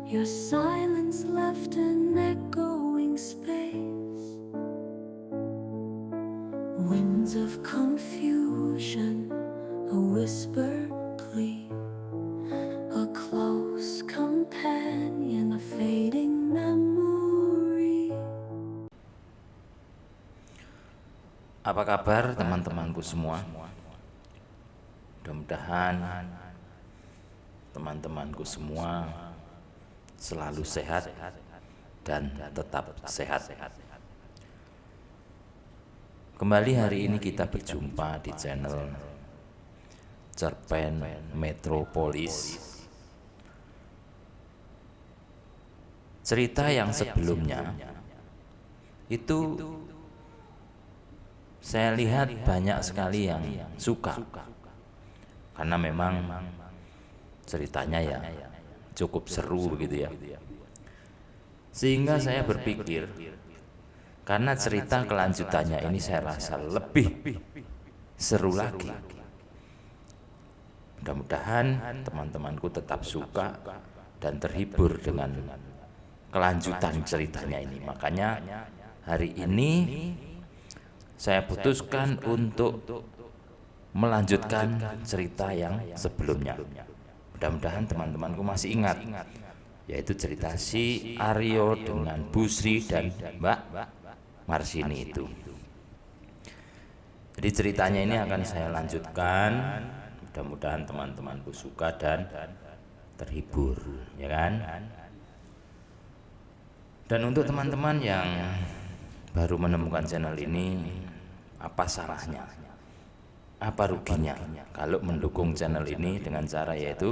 Your silence left an echoing space. Winds of confusion, a whispered plea, a close companion, a fading memory. Apa kabar teman-temanku semua? Mudah-mudahan teman-temanku semua selalu sehat dan tetap sehat. Kembali hari ini kita berjumpa di channel Cerpen Metropolis. Cerita yang sebelumnya itu saya lihat banyak sekali yang suka, karena memang ceritanya ya cukup seru begitu ya. Sehingga saya berpikir, karena cerita kelanjutannya ini saya rasa lebih seru lagi. Mudah-mudahan teman-temanku tetap suka dan terhibur dengan kelanjutan ceritanya ini. Makanya hari ini saya putuskan untuk melanjutkan cerita yang sebelumnya. Mudah-mudahan teman-temanku masih ingat, yaitu cerita si Aryo dengan Bu Sri dan Mbak Marsini itu. Jadi ceritanya ini akan saya lanjutkan. Mudah-mudahan teman-temanku suka dan terhibur, ya kan? Dan untuk teman-teman yang baru menemukan channel ini, apa salahnya? Apa ruginya kalau mendukung channel ini dengan cara yaitu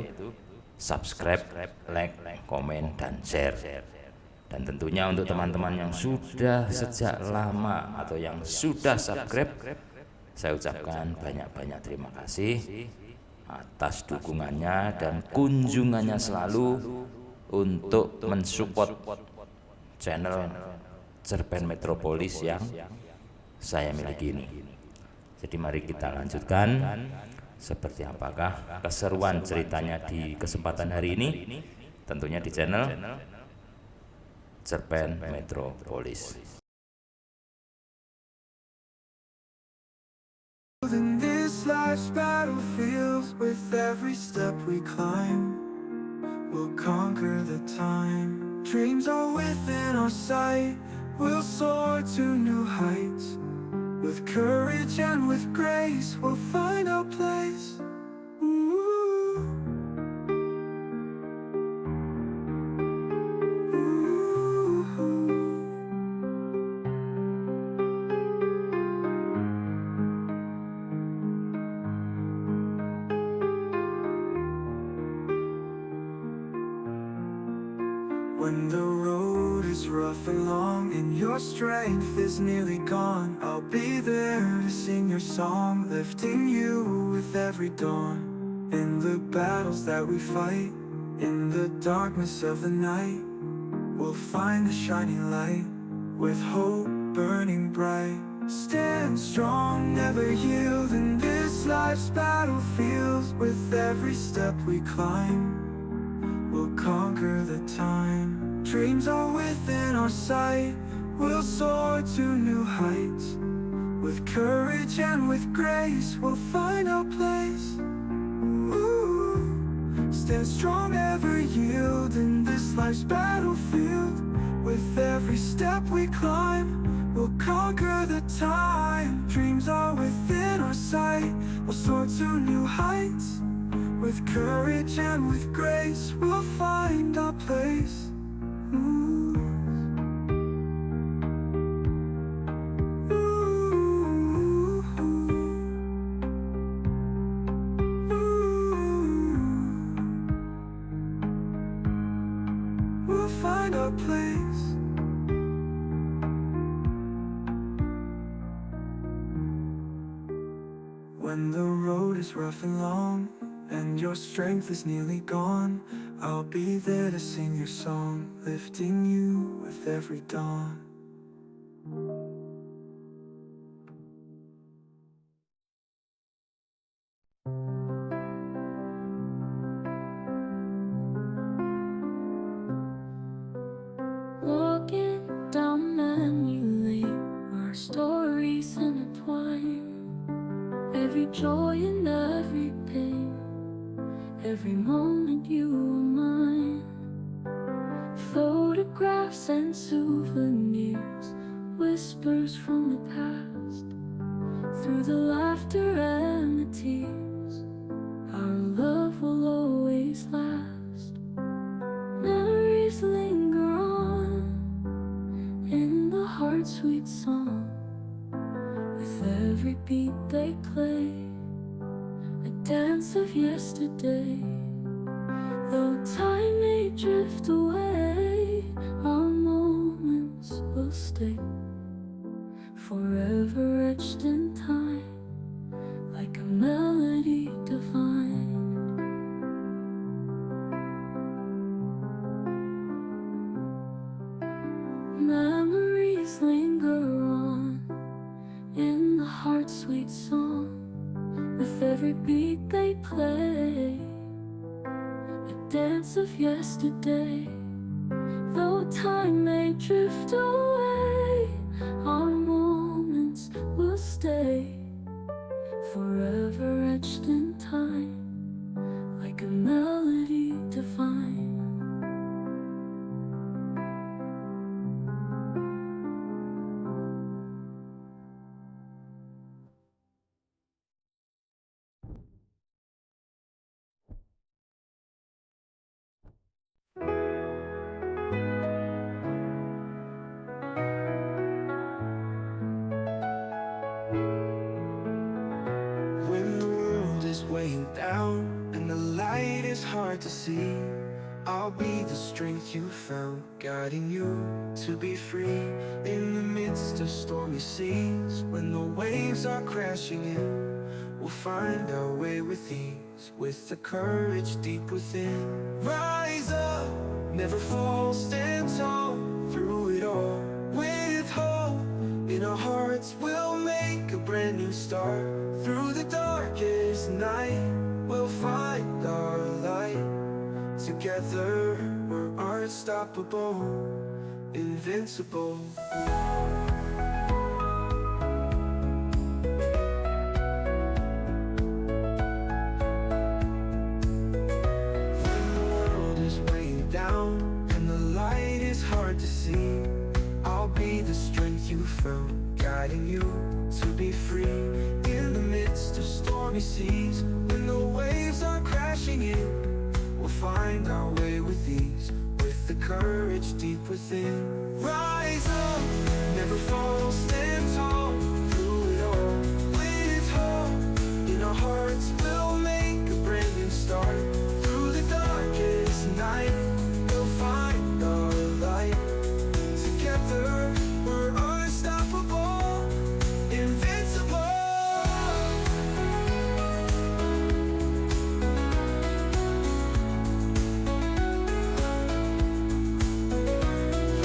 subscribe, like, komen, dan share. Dan tentunya untuk teman-teman yang sudah sejak lama atau yang sudah subscribe, saya ucapkan banyak-banyak terima kasih atas dukungannya dan kunjungannya selalu untuk mensupport channel Cerpen Metropolis yang saya miliki ini. Jadi mari kita lanjutkan seperti apakah keseruan ceritanya di kesempatan hari ini, tentunya di channel Cerpen Metropolis. In this life's battlefields, with every step we climb, we'll conquer the time. Dreams are within our sight, we'll soar to new heights. With courage and with grace, we'll find our place. Ooh. Ooh. When the road is rough and long and your strength is nearly gone, I'll be there to sing your song, lifting you with every dawn. In the battles that we fight, in the darkness of the night, we'll find a shining light, with hope burning bright. Stand strong, never yield in this life's battlefields. With every step we climb, we'll conquer the time. Dreams are within our sight, we'll soar to new heights. With courage and with grace, we'll find our place. Ooh. Stand strong, never yield in this life's battlefield. With every step we climb, we'll conquer the time. Dreams are within our sight, we'll soar to new heights. With courage and with grace, we'll find our place. Ooh. Ooh. Ooh. We'll find our place. When the road is rough and long and your strength is nearly gone, I'll be there to sing your song, lifting you with every dawn. every joy and every pain, every moment you were mine. Photographs and souvenirs, whispers from the past. Through the laughter and the tears, our love will always last. Memories linger on in the heart's sweet song. With every beat they play, a dance of yesterday. Though time may drift away, our moments will stay, forever etched in time, like a melody divine. Memories linger on in the heart's sweet song. With every beat they play, a dance of yesterday. Though time may drift away, our moments will stay, forever etched in time, like a melody divine. When the world is weighing down and the light is hard to see, I'll be the strength you found, guiding you to be free. In the midst of stormy seas, when the waves are crashing in, we'll find our way with ease, with the courage deep within. Rise up, never fall, stand tall, through it all, with hope in our hearts, we'll make a brand new start. Through the darkest night, we'll find our light. Together, we're unstoppable, invincible. When the world is weighing down and the light is hard to see, I'll be the strength you found, guiding you to be free. In the midst of stormy seas, when the waves are crashing in, we'll find our way with ease, with the courage deep within. Rise up, never fall, stand tall, through it all, with hope in our hearts, we'll make a brand new start. Through the darkest night, we'll find our light. Together, we're unstoppable, invincible.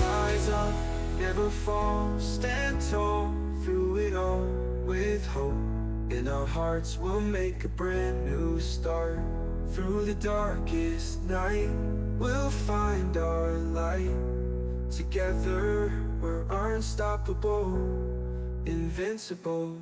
Rise up, never fall, stand tall, through it all, with hope in our hearts, we'll make a brand new start. Through the darkest night, we'll find our light. Together, we're unstoppable, invincible.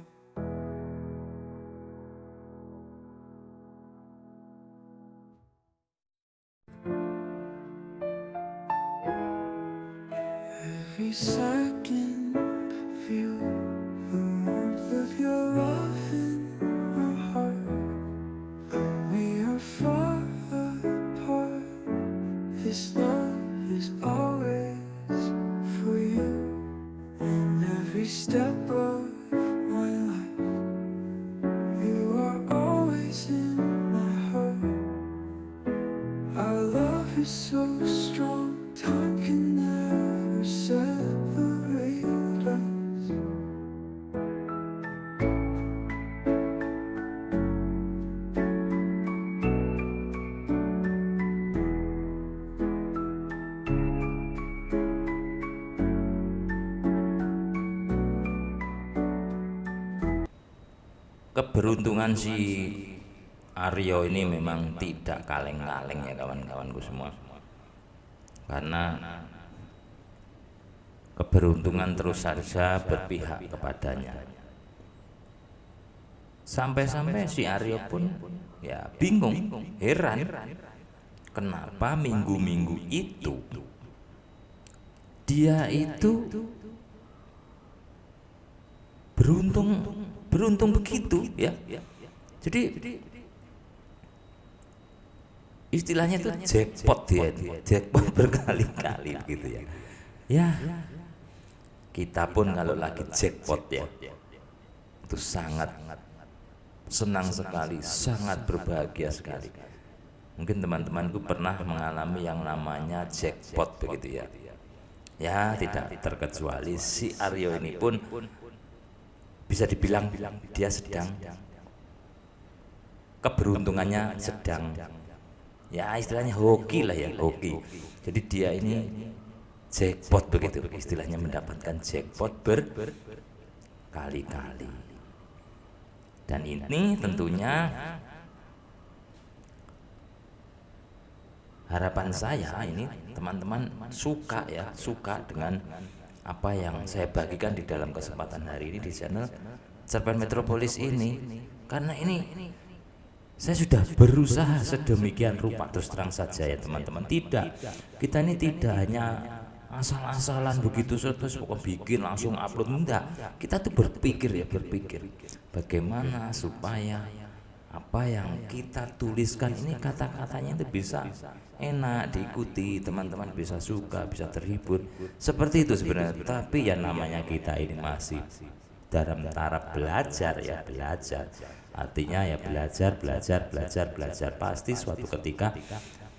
Every second of you, the warmth of your love in our heart. And we are far apart, this love is always for you. And every step of my life, you are always in my heart. Our love is so strong, time can never separate us. Keberuntungan si Aryo ini memang tidak kaleng-kaleng ya kawan-kawanku semua, karena keberuntungan terus saja berpihak kepadanya. Sampai-sampai si Aryo pun ya bingung, heran, kenapa minggu-minggu itu dia itu beruntung begitu ya. Jadi istilahnya itu jackpot, dia itu jackpot berkali-kali gitu ya. Ya, kita pun kalau lagi jackpot ya itu sangat senang sekali, sangat berbahagia sekali. Mungkin teman-temanku pernah mengalami yang namanya jackpot begitu ya. Ya, tidak terkecuali si Aryo ini pun bisa dibilang dia sedang keberuntungannya sedang ya istilahnya hoki lah ya, hoki. Jadi dia ini jackpot begitu istilahnya, mendapatkan jackpot berkali-kali. Dan ini tentunya harapan saya ini teman-teman suka ya, suka dengan apa yang saya bagikan di dalam kesempatan hari ini di channel Cerpen Metropolis ini. Karena ini saya sudah berusaha sedemikian rupa, terus terang saja ya teman-teman. Tidak, kita ini tidak hanya asal-asalan begitu terus bikin langsung upload, enggak. Kita tuh berpikir bagaimana supaya apa yang kita tuliskan ini kata-katanya itu bisa enak diikuti, teman-teman bisa suka, bisa terhibur. Seperti itu sebenarnya. Tapi yang namanya kita ini masih dalam taraf belajar ya, belajar. Artinya ya belajar. Pasti suatu ketika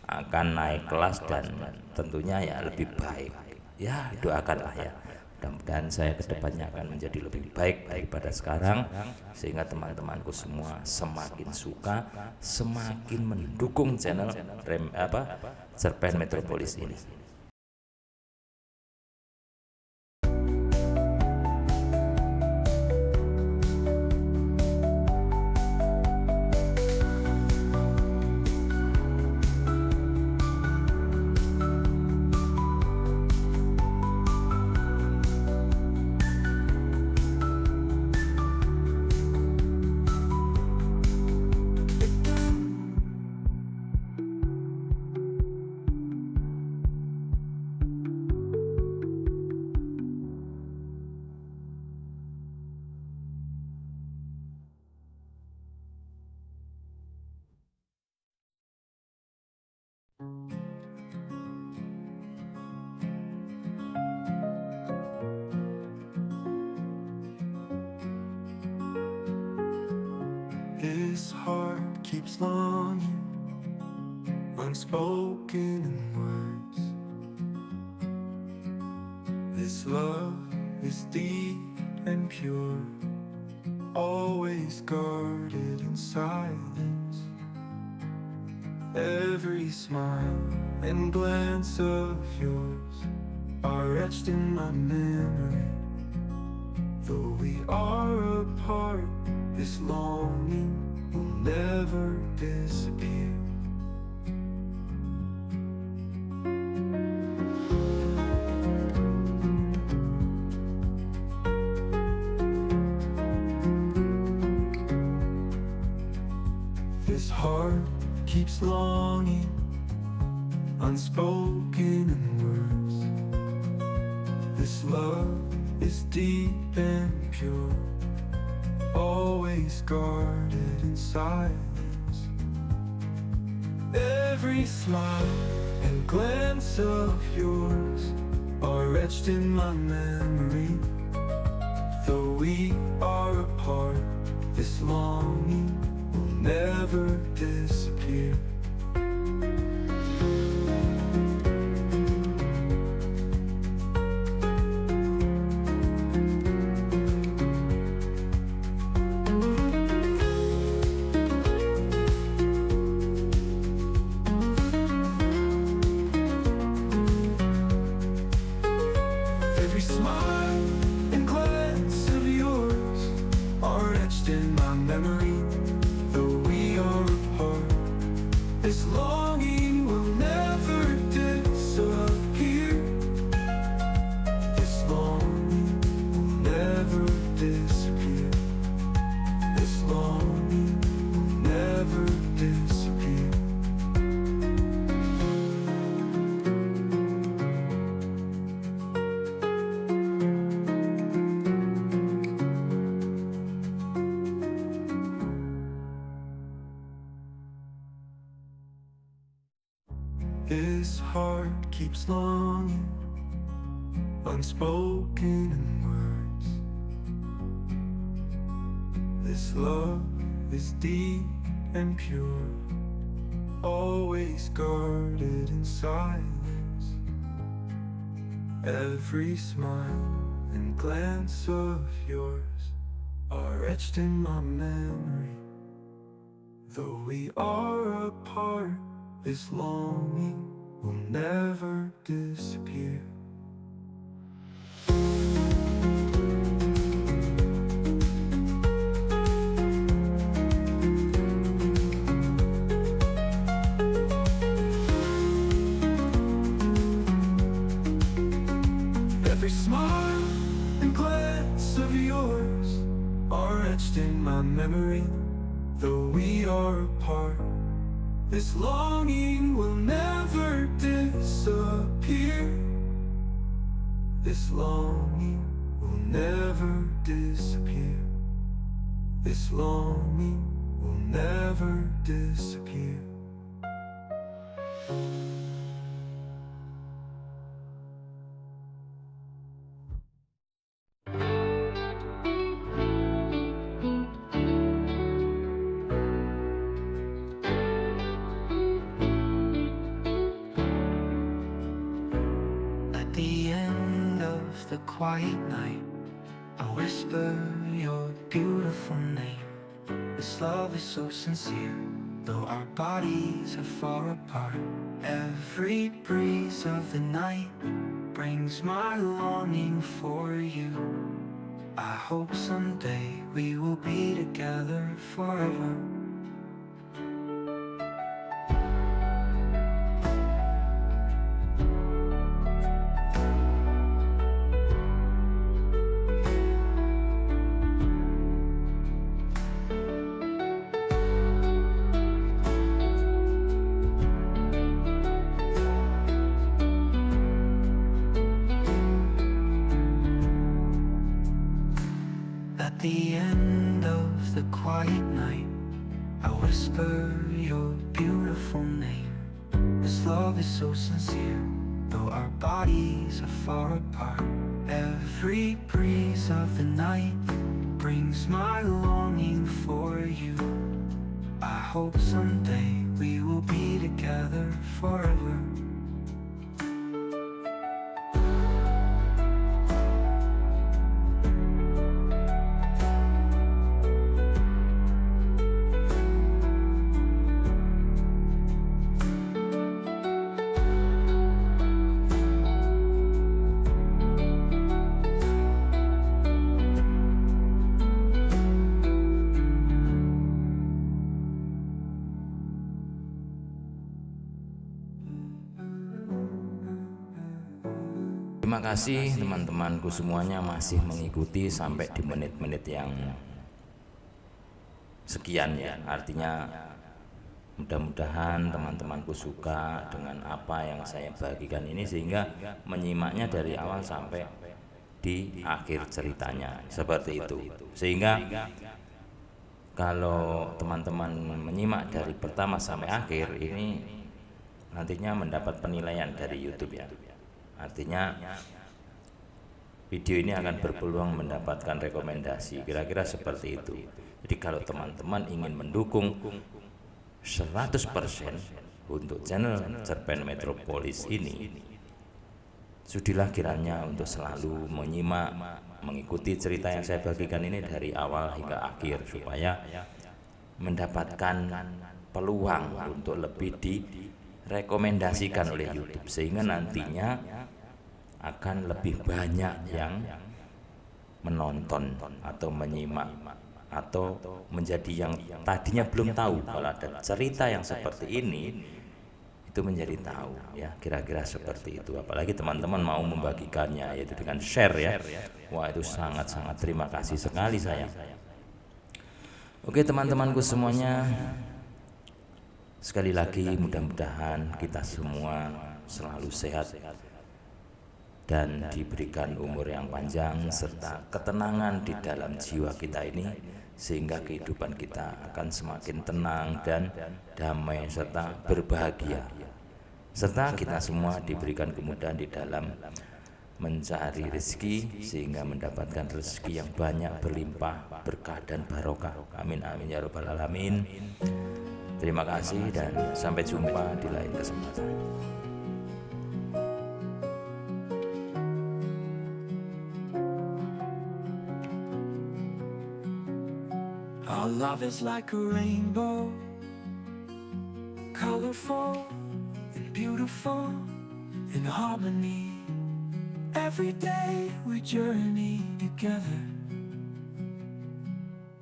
akan naik kelas dan tentunya ya lebih baik. Ya, doakanlah ya. Mudah-mudahan saya kedepannya akan menjadi lebih baik daripada sekarang, sehingga teman-temanku semua semakin suka, semakin mendukung channel Cerpen Metropolis ini. This heart keeps longing, unspoken in words. This love is deep and pure, always guarded in silence. Every smile and glance of yours are etched in my memory. Though we are apart, this longing will never disappear. This heart keeps longing, unspoken in words. This love is deep and pure, always guarded in silence. Every smile and glance of yours are etched in my memory. Though we are apart, this longing will never disappear. Every smile and glance of yours are etched in my memory. Though we are apart, This heart keeps longing, unspoken in words. This love is deep and pure, always guarded in silence. Every smile and glance of yours are etched in my memory. Though we are apart, this longing will never disappear. Every smile and glance of yours are etched in my memory. Though we are apart, this longing will never disappear. This longing will never disappear. This longing will never disappear. At the end of the quiet night, I whisper your beautiful name. This love is so sincere, though our bodies are far apart. Every breeze of the night brings my longing for you. I hope someday we will be together forever. At the end of the quiet night, I whisper your beautiful name. This love is so sincere, though our bodies are far apart. Every breeze of the night brings my longing for you. I hope someday we will be together forever. Terima kasih teman-temanku semuanya masih mengikuti sampai di menit-menit yang sekian ya. Artinya mudah-mudahan teman-temanku suka dengan apa yang saya bagikan ini, sehingga menyimaknya dari awal sampai di akhir ceritanya seperti itu. Sehingga kalau teman-teman menyimak dari pertama sampai akhir ini nantinya mendapat penilaian dari YouTube ya. Artinya video ini akan berpeluang mendapatkan rekomendasi, kira-kira seperti itu. Jadi kalau teman-teman ingin mendukung 100% untuk channel Cerpen Metropolis ini, sudilah kiranya untuk selalu menyimak, mengikuti cerita yang saya bagikan ini dari awal hingga akhir, supaya mendapatkan peluang untuk lebih direkomendasikan oleh YouTube, sehingga nantinya akan lebih banyak yang menonton atau menyimak, atau menjadi yang tadinya belum tahu kalau ada cerita yang seperti ini, itu menjadi tahu ya, kira-kira seperti itu. Apalagi teman-teman mau membagikannya, yaitu dengan share ya. Wah, itu sangat-sangat terima kasih sekali saya. Oke teman-temanku semuanya, sekali lagi mudah-mudahan kita semua selalu sehat dan diberikan umur yang panjang serta ketenangan di dalam jiwa kita ini, sehingga kehidupan kita akan semakin tenang dan damai serta berbahagia. serta kita semua diberikan kemudahan di dalam mencari rezeki sehingga mendapatkan rezeki yang banyak, berlimpah, berkah dan barokah. Amin amin ya rabbal alamin. Terima kasih dan sampai jumpa di lain kesempatan. Our love is like a rainbow, colorful and beautiful in harmony. Every day we journey together.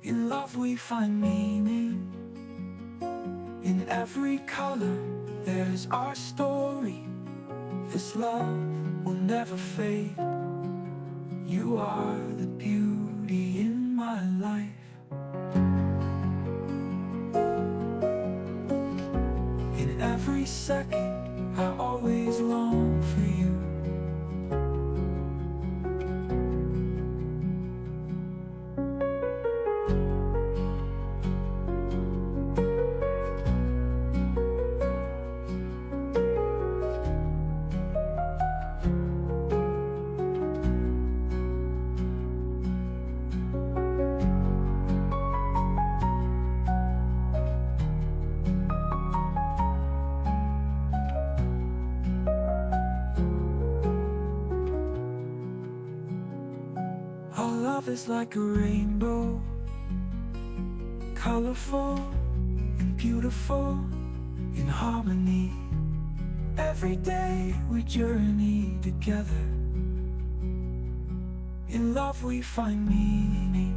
In love we find meaning. In every color there's our story. This love will never fade. You are the beauty in my life. In every second I always long for you. Our love is like a rainbow, colorful and beautiful in harmony. Every day we journey together. In love we find meaning.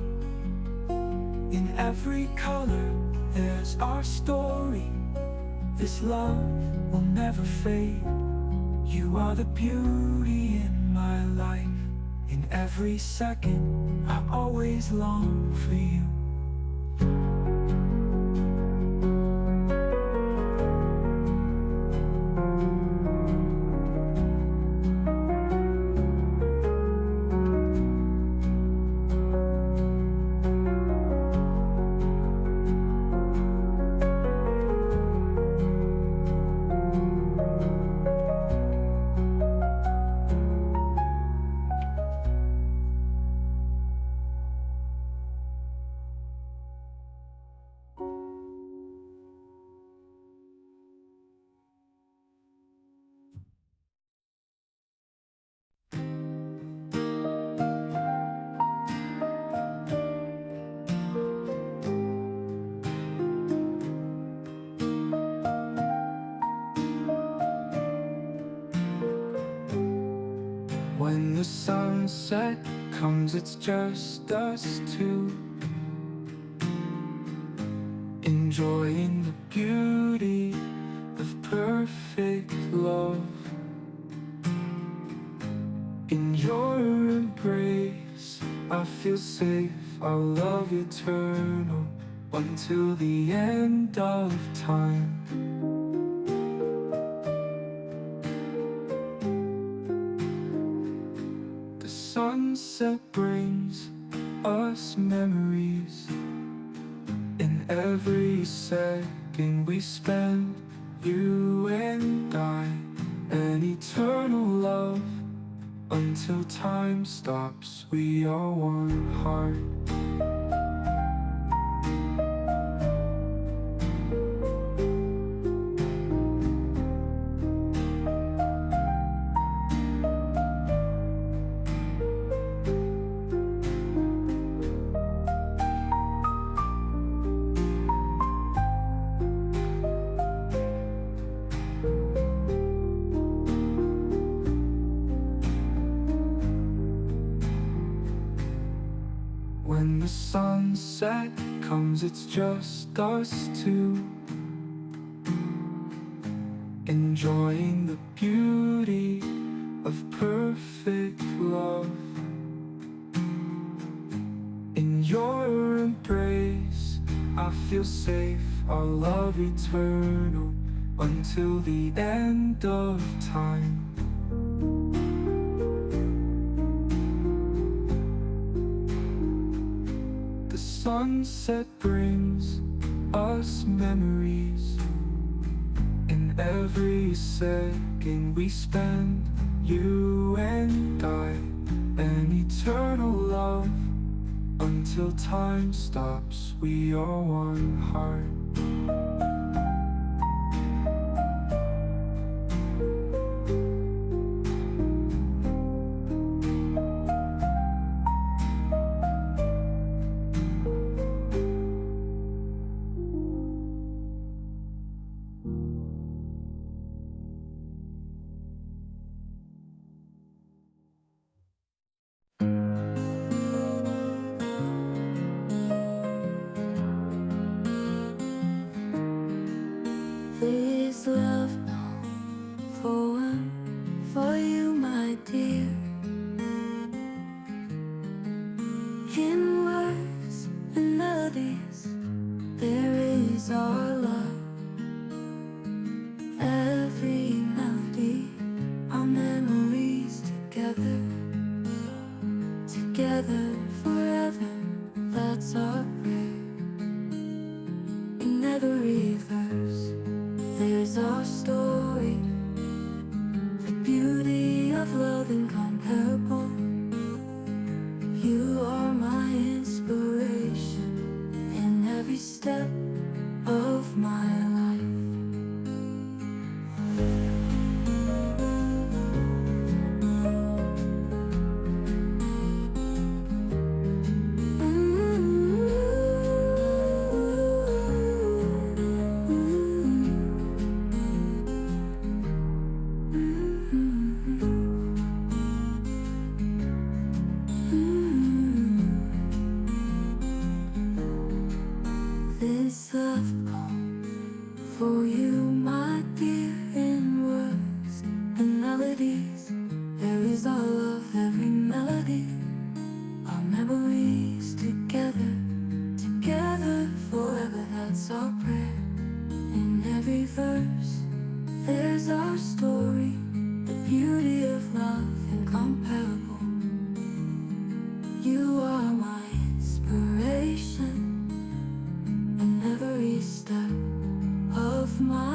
In every color there's our story. This love will never fade. You are the beauty in my life. In every second, I always long for you. When the sunset comes, it's just us two, enjoying the beauty of perfect love. In your embrace, I feel safe, our love eternal, until the end of time. Sunset brings us memories. In every second we spend, you and I, an eternal love. Until time stops, we are one heart. When the sunset comes, it's just us two, enjoying the beauty of perfect love. In your embrace, I feel safe, our love eternal, until the end of time. The sunset brings us memories. In in every second we spend, you and I, an eternal love. Until time stops, we are one heart. This love poem for you, my dear. In words and melodies, there is our love. Every melody, our memories together, together forever. That's our prayer. In every verse, there's our story, the beauty of love incomparable. You are my inspiration in every step of my life. This love poem for you, my dear, in words and melodies. There is our love, every melody, our memories together, together forever. That's our prayer. In every verse, there's our story, the beauty of love incomparable. You are my inspiration in every step of my